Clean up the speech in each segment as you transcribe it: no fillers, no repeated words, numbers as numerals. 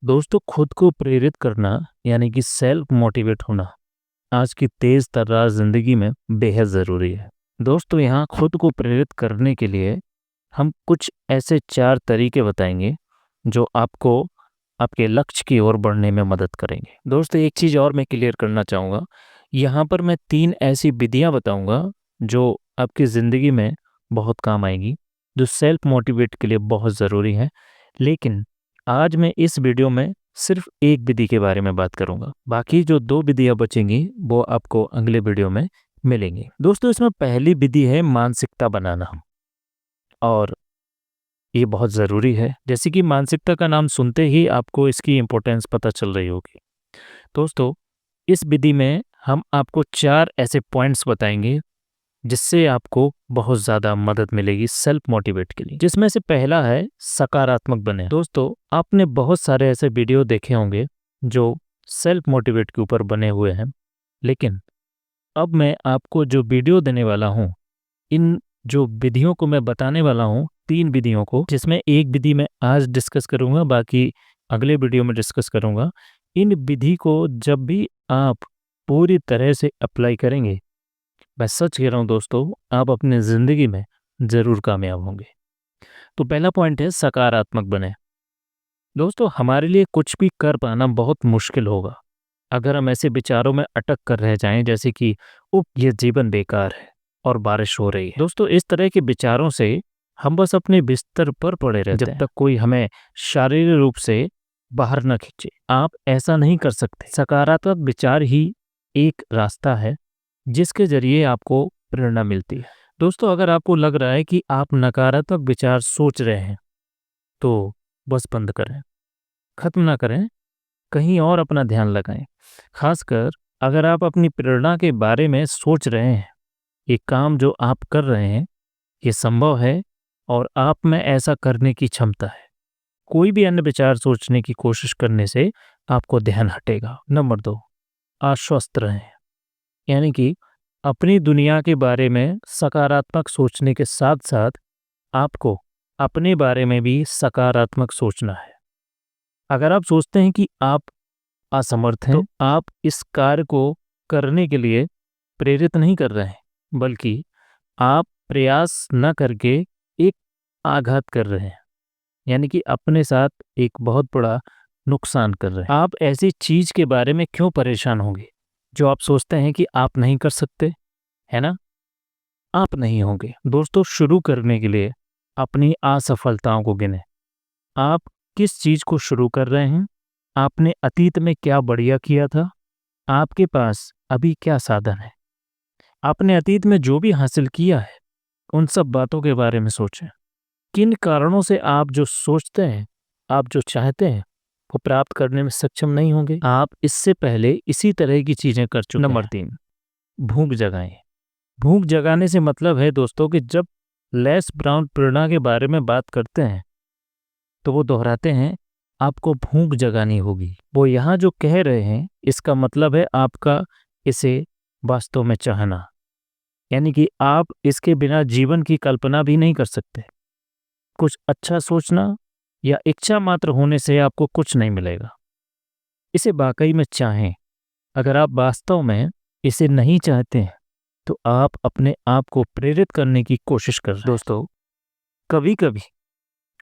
दोस्तों, खुद को प्रेरित करना यानी कि सेल्फ मोटिवेट होना आज की तेज तर्रार जिंदगी में बेहद ज़रूरी है। दोस्तों, यहाँ खुद को प्रेरित करने के लिए हम कुछ ऐसे 4 तरीके बताएंगे जो आपको आपके लक्ष्य की ओर बढ़ने में मदद करेंगे। दोस्तों, एक चीज़ और मैं क्लियर करना चाहूँगा। यहाँ पर मैं 3 ऐसी विधियाँ बताऊँगा जो आपकी ज़िंदगी में बहुत काम आएगी, जो सेल्फ मोटिवेट के लिए बहुत ज़रूरी है। लेकिन आज मैं इस वीडियो में सिर्फ एक विधि के बारे में बात करूंगा। बाकी जो 2 विधियां बचेंगी वो आपको अगले वीडियो में मिलेंगी। दोस्तों, इसमें पहली विधि है मानसिकता बनाना, और ये बहुत ज़रूरी है। जैसे कि मानसिकता का नाम सुनते ही आपको इसकी इम्पोर्टेंस पता चल रही होगी। दोस्तों, इस विधि में हम आपको 4 ऐसे पॉइंट्स बताएंगे जिससे आपको बहुत ज़्यादा मदद मिलेगी सेल्फ मोटिवेट के लिए। जिसमें से पहला है सकारात्मक बने। दोस्तों, आपने बहुत सारे ऐसे वीडियो देखे होंगे जो सेल्फ मोटिवेट के ऊपर बने हुए हैं, लेकिन अब मैं आपको जो वीडियो देने वाला हूँ, इन जो विधियों को मैं बताने वाला हूँ, 3 विधियों को, जिसमें एक विधि मैं आज डिस्कस करूँगा, बाकी अगले वीडियो में डिस्कस करूँगा। इन विधि को जब भी आप पूरी तरह से अप्लाई करेंगे, मैं सच कह रहा हूँ दोस्तों, आप अपने ज़िंदगी में ज़रूर कामयाब होंगे। तो पहला पॉइंट है सकारात्मक बने। दोस्तों, हमारे लिए कुछ भी कर पाना बहुत मुश्किल होगा अगर हम ऐसे विचारों में अटक कर रह जाएं जैसे कि ये जीवन बेकार है और बारिश हो रही है। दोस्तों, इस तरह के विचारों से हम बस अपने बिस्तर पर पड़े रहते हैं जब तक कोई हमें शारीरिक रूप से बाहर न खींचे। आप ऐसा नहीं कर सकते। सकारात्मक विचार ही एक रास्ता है जिसके जरिए आपको प्रेरणा मिलती है। दोस्तों, अगर आपको लग रहा है कि आप नकारात्मक विचार सोच रहे हैं तो बस बंद करें, खत्म ना करें, कहीं और अपना ध्यान लगाएं। खासकर अगर आप अपनी प्रेरणा के बारे में सोच रहे हैं, ये काम जो आप कर रहे हैं ये संभव है और आप में ऐसा करने की क्षमता है। कोई भी अन्य विचार सोचने की कोशिश करने से आपको ध्यान हटेगा। नंबर 2, आश्वस्त रहें। यानी कि अपनी दुनिया के बारे में सकारात्मक सोचने के साथ साथ आपको अपने बारे में भी सकारात्मक सोचना है। अगर आप सोचते हैं कि आप असमर्थ हैं, तो आप इस कार्य को करने के लिए प्रेरित नहीं कर रहे हैं, बल्कि आप प्रयास न करके एक आघात कर रहे हैं, यानी कि अपने साथ एक बहुत बड़ा नुकसान कर रहे हैं। आप ऐसी चीज के बारे में क्यों परेशान होंगे जो आप सोचते हैं कि आप नहीं कर सकते, है ना? आप नहीं होंगे। दोस्तों, शुरू करने के लिए अपनी असफलताओं को गिने। आप किस चीज को शुरू कर रहे हैं? आपने अतीत में क्या बढ़िया किया था? आपके पास अभी क्या साधन है? आपने अतीत में जो भी हासिल किया है उन सब बातों के बारे में सोचें। किन कारणों से आप जो सोचते हैं, आप जो चाहते हैं, वो प्राप्त करने में सक्षम नहीं होंगे? आप इससे पहले इसी तरह की चीजें कर चुके हैं। नंबर 3, भूख जगाएं। भूख जगाने से मतलब है दोस्तों कि जब लेस ब्राउन प्रेरणा के बारे में बात करते हैं तो वो दोहराते हैं आपको भूख जगानी होगी। वो यहाँ जो कह रहे हैं इसका मतलब है आपका इसे वास्तव में चाहना, यानी कि आप इसके बिना जीवन की कल्पना भी नहीं कर सकते। कुछ अच्छा सोचना या इच्छा मात्र होने से आपको कुछ नहीं मिलेगा। इसे वाकई में चाहें। अगर आप वास्तव में इसे नहीं चाहते हैं तो आप अपने आप को प्रेरित करने की कोशिश कर रहे हैं। दोस्तों, कभी कभी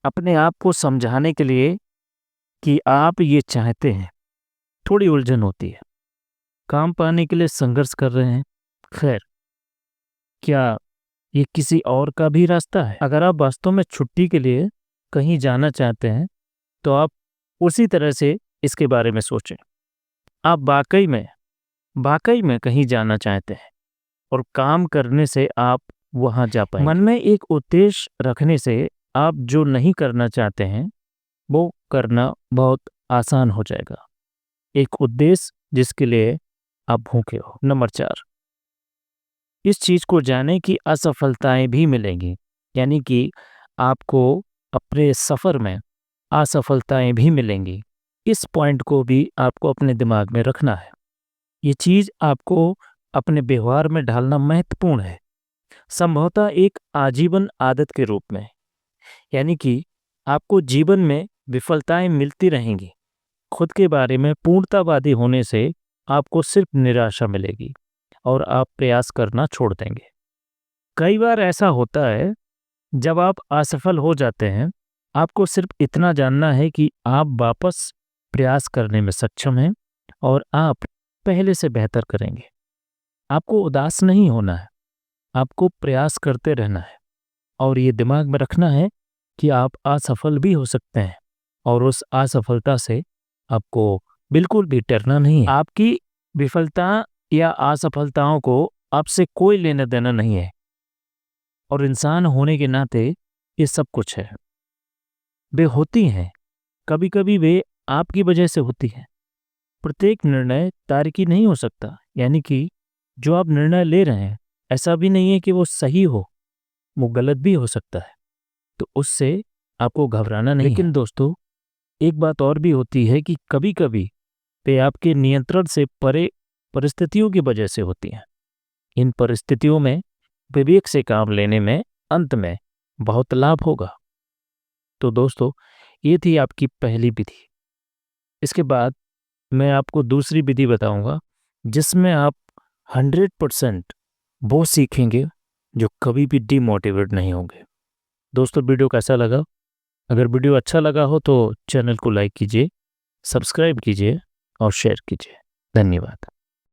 अपने आप को समझाने के लिए कि आप ये चाहते हैं थोड़ी उलझन होती है। काम पाने के लिए संघर्ष कर रहे हैं। खैर, क्या ये किसी और का भी रास्ता है? अगर आप वास्तव में छुट्टी के लिए कहीं जाना चाहते हैं तो आप उसी तरह से इसके बारे में सोचें। आप वाकई में कहीं जाना चाहते हैं और काम करने से आप वहां जा पाएंगे। मन में एक उद्देश्य रखने से आप जो नहीं करना चाहते हैं वो करना बहुत आसान हो जाएगा। एक उद्देश्य जिसके लिए आप भूखे हो। नंबर 4, इस चीज को जाने कि असफलताएं भी मिलेंगी, यानी कि आपको अपने सफर में असफलताएं भी मिलेंगी। इस पॉइंट को भी आपको अपने दिमाग में रखना है। ये चीज आपको अपने व्यवहार में ढालना महत्वपूर्ण है, संभवतः एक आजीवन आदत के रूप में। यानी कि आपको जीवन में विफलताएं मिलती रहेंगी, खुद के बारे में पूर्णतावादी होने से आपको सिर्फ निराशा मिलेगी और आप प्रयास करना छोड़ देंगे। कई बार ऐसा होता है, जब आप असफल हो जाते हैं, आपको सिर्फ इतना जानना है कि आप वापस प्रयास करने में सक्षम हैं और आप पहले से बेहतर करेंगे। आपको उदास नहीं होना है, आपको प्रयास करते रहना है और ये दिमाग में रखना है कि आप असफल भी हो सकते हैं और उस असफलता से आपको बिल्कुल भी डरना नहीं है। आपकी विफलता या असफलताओं को आपसे कोई लेना देना नहीं है और इंसान होने के नाते ये सब कुछ है। वे होती हैं, कभी कभी वे आपकी वजह से होती हैं। प्रत्येक निर्णय तार्किक नहीं हो सकता, यानी कि जो आप निर्णय ले रहे हैं ऐसा भी नहीं है कि वो सही हो, वो गलत भी हो सकता है। तो उससे आपको घबराना नहीं है। लेकिन दोस्तों, एक बात और भी होती है कि कभी कभी वे आपके नियंत्रण से परे परिस्थितियों की वजह से होती हैं। इन परिस्थितियों में विवेक से काम लेने में अंत में बहुत लाभ होगा। तो दोस्तों, ये थी आपकी पहली विधि। इसके बाद मैं आपको दूसरी विधि बताऊंगा, जिसमें आप 100% वो सीखेंगे जो कभी भी डिमोटिवेट नहीं होंगे। दोस्तों, वीडियो कैसा लगा? अगर वीडियो अच्छा लगा हो तो चैनल को लाइक कीजिए, सब्सक्राइब कीजिए और शेयर कीजिए। धन्यवाद।